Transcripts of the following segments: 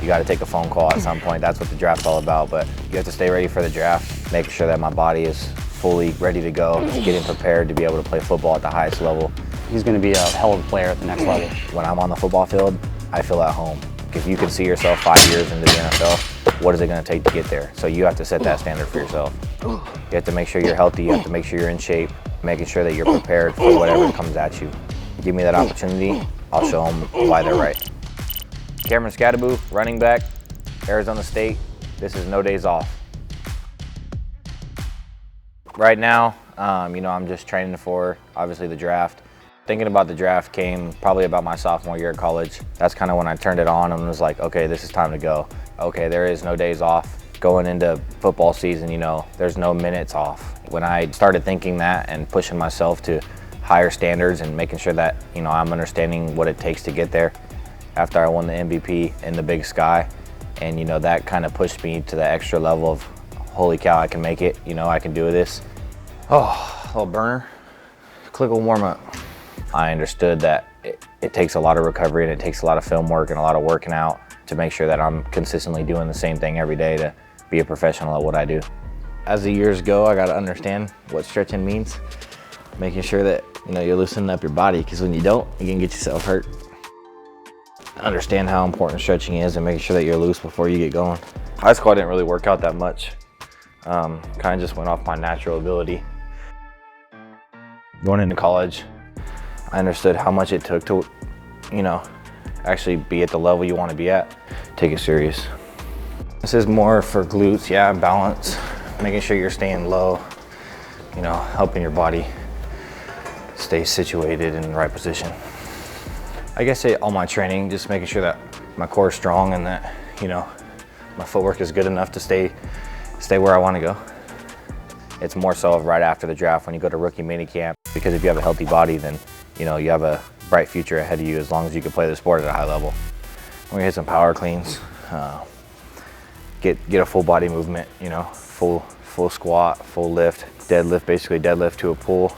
you got to take a phone call at some point. That's what the draft's all about. But you have to stay ready for the draft, making sure that my body is fully ready to go, getting prepared to be able to play football at the highest level. He's going to be a hell of a player at the next level. When I'm on the football field, I feel at home. If you can see yourself 5 years into the NFL, what is it going to take to get there? So you have to set that standard for yourself. You have to make sure you're healthy. You have to make sure you're in shape, making sure that you're prepared for whatever comes at you. Give me that opportunity, I'll show them why they're right. Cam Skattebo, running back, Arizona State. This is no days off. Right now, I'm just training for, obviously, the draft. Thinking about the draft came probably about my sophomore year of college. That's kind of when I turned it on and was like, okay, this is time to go. Okay, there is no days off. Going into football season, there's no minutes off. When I started thinking that and pushing myself to higher standards and making sure that, I'm understanding what it takes to get there. After I won the MVP in the Big Sky, and that kind of pushed me to the extra level of, holy cow, I can make it, I can do this. Oh, a little burner, clinical warm up. I understood that it takes a lot of recovery and it takes a lot of film work and a lot of working out to make sure that I'm consistently doing the same thing every day to be a professional at what I do. As the years go, I got to understand what stretching means, making sure that you're loosening up your body, because when you don't, you can get yourself hurt. Understand how important stretching is and making sure that you're loose before you get going. High school, I didn't really work out that much. Kind of just went off my natural ability. Going into college, I understood how much it took to, actually be at the level you want to be at. Take it serious. This is more for glutes, and balance. Making sure you're staying low, helping your body stay situated in the right position. I guess all my training, just making sure that my core is strong and that, my footwork is good enough to stay where I want to go. It's more so right after the draft when you go to rookie minicamp, because if you have a healthy body, then you have a bright future ahead of you as long as you can play the sport at a high level. We're gonna hit some power cleans, get a full body movement, full squat, full lift, deadlift, basically deadlift to a pull,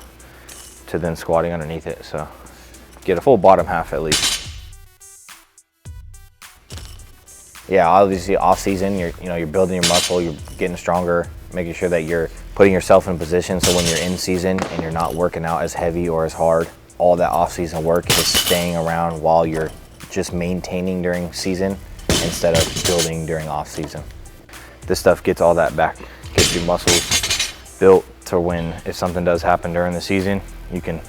to then squatting underneath it. So get a full bottom half at least. Yeah, obviously off season, you're building your muscle, you're getting stronger, making sure that you're putting yourself in a position so when you're in season and you're not working out as heavy or as hard, all that off-season work is staying around while you're just maintaining during season instead of building during off-season. This stuff gets all that back, gets your muscles built to when, if something does happen during the season, you can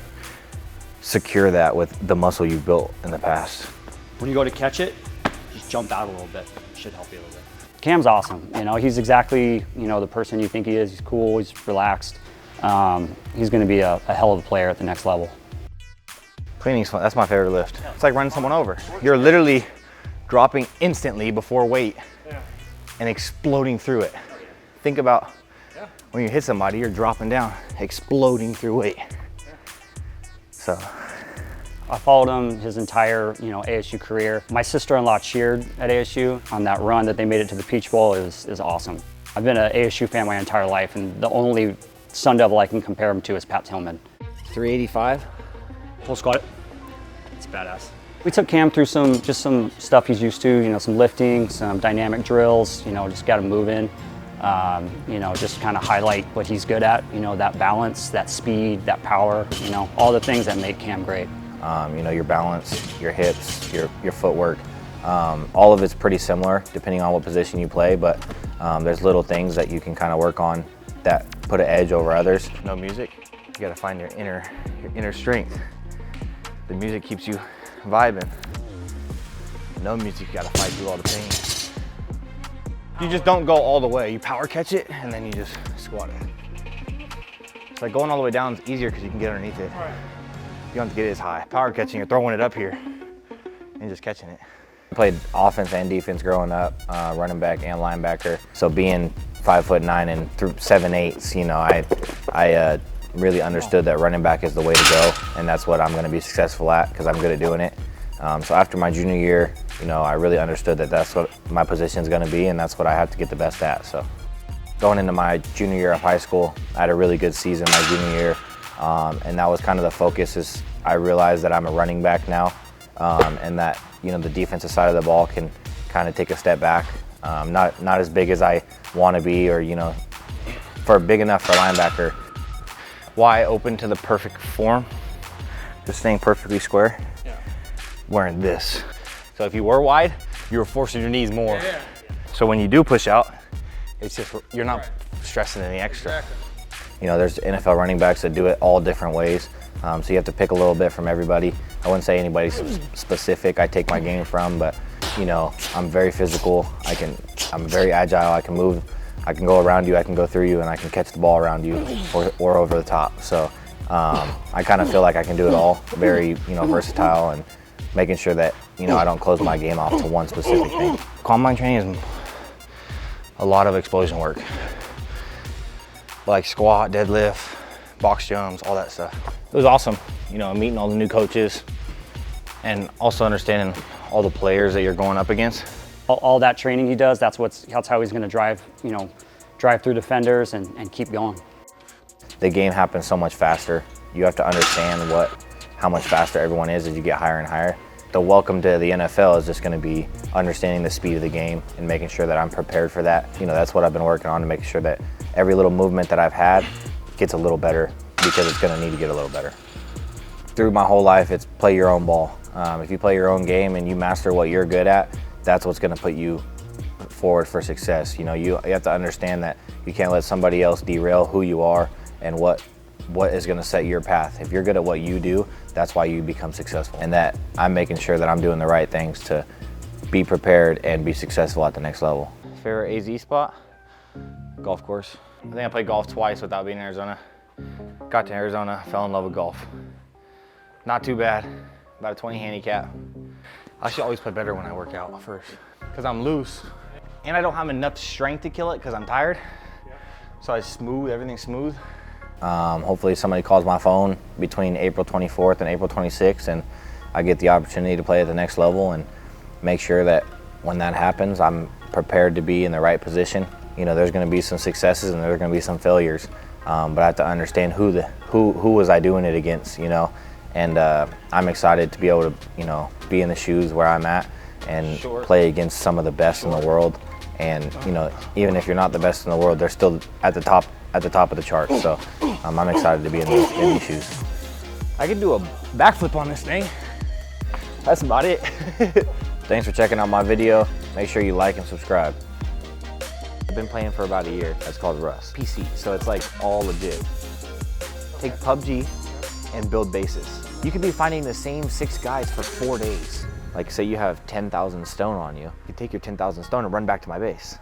secure that with the muscle you've built in the past. When you go to catch it, just jump out a little bit. Should help you a little bit. Cam's awesome. He's exactly, the person you think he is. He's cool, he's relaxed. He's gonna be a hell of a player at the next level. Cleaning's fun, that's my favorite lift. It's like running someone over. You're literally dropping instantly before weight and exploding through it. Think about when you hit somebody, you're dropping down, exploding through weight. So. I followed him his entire, ASU career. My sister-in-law cheered at ASU on that run that they made it to the Peach Bowl. Is awesome. I've been an ASU fan my entire life, and the only Sun Devil I can compare him to is Pat Tillman. 385. Full squat. It's badass. We took Cam through some stuff he's used to, some lifting, some dynamic drills, just got him moving. Just kind of highlight what he's good at, that balance, that speed, that power, all the things that make Cam great. Your balance, your hips, your footwork, all of it's pretty similar depending on what position you play, but there's little things that you can kind of work on that put an edge over others. No music, you gotta find your inner strength. The music keeps you vibing. No music, you gotta fight through all the pain. You just don't go all the way. You power catch it and then you just squat it. It's like going all the way down is easier because you can get underneath it. You don't have to get it as high. Power catching, you're throwing it up here and just catching it. I played offense and defense growing up, running back and linebacker. So being 5'9" and 7'8", I really understood that running back is the way to go, and that's what I'm going to be successful at because I'm good at doing it. So after my junior year, I really understood that that's what my position is going to be, and that's what I have to get the best at. So going into my junior year of high school, I had a really good season my junior year, and that was kind of the focus. Is I realized that I'm a running back now, and that the defensive side of the ball can kind of take a step back. Not as big as I want to be, or, you know, for big enough for a linebacker. Wide open to the perfect form, just staying perfectly square. Yeah. Wearing this. So if you were wide, you were forcing your knees more. Yeah. So when you do push out, it's just, you're not stressing any extra. Exactly. You know, there's NFL running backs that do it all different ways. So you have to pick a little bit from everybody. I wouldn't say anybody specific I take my game from, but, you know, I'm very physical. I'm very agile. I can move. I can go around you, I can go through you, and I can catch the ball around you or over the top. So I kind of feel like I can do it all. Very, you know, versatile, and making sure that, you know, I don't close my game off to one specific thing. Combine training is a lot of explosion work. Like squat, deadlift, box jumps, all that stuff. It was awesome, you know, meeting all the new coaches and also understanding all the players that you're going up against. All that training he does, that's how he's going to drive through defenders and keep going. The game happens so much faster. You have to understand how much faster everyone is as you get higher and higher. The welcome to the NFL is just going to be understanding the speed of the game and making sure that I'm prepared for that. You know, that's what I've been working on, to make sure that every little movement that I've had gets a little better, because it's going to need to get a little better. Through my whole life, it's play your own ball. If you play your own game and you master what you're good at, that's what's going to put you forward for success. You know, you have to understand that you can't let somebody else derail who you are and what is going to set your path. If you're good at what you do, that's why you become successful. And that I'm making sure that I'm doing the right things to be prepared and be successful at the next level. Favorite AZ spot? Golf course. I think I played golf twice without being in Arizona. Got to Arizona, fell in love with golf. Not too bad, about a 20 handicap. I should always play better when I work out first, because I'm loose. And I don't have enough strength to kill it because I'm tired. So everything's smooth. Hopefully somebody calls my phone between April 24th and April 26th, and I get the opportunity to play at the next level, and make sure that when that happens, I'm prepared to be in the right position. You know, there's going to be some successes and there's going to be some failures, but I have to understand who was I doing it against, you know. And I'm excited to be able to, you know, be in the shoes where I'm at and play against some of the best in the world. And, you know, even if you're not the best in the world, they're still at the top of the chart. So I'm excited to be in these shoes. I can do a backflip on this thing. That's about it. Thanks for checking out my video. Make sure you like and subscribe. I've been playing for about a year. That's called Rust. PC, so it's like all legit. Take PUBG and build bases. You could be finding the same 6 guys for 4 days. Like, say you have 10,000 stone on you. You take your 10,000 stone and run back to my base.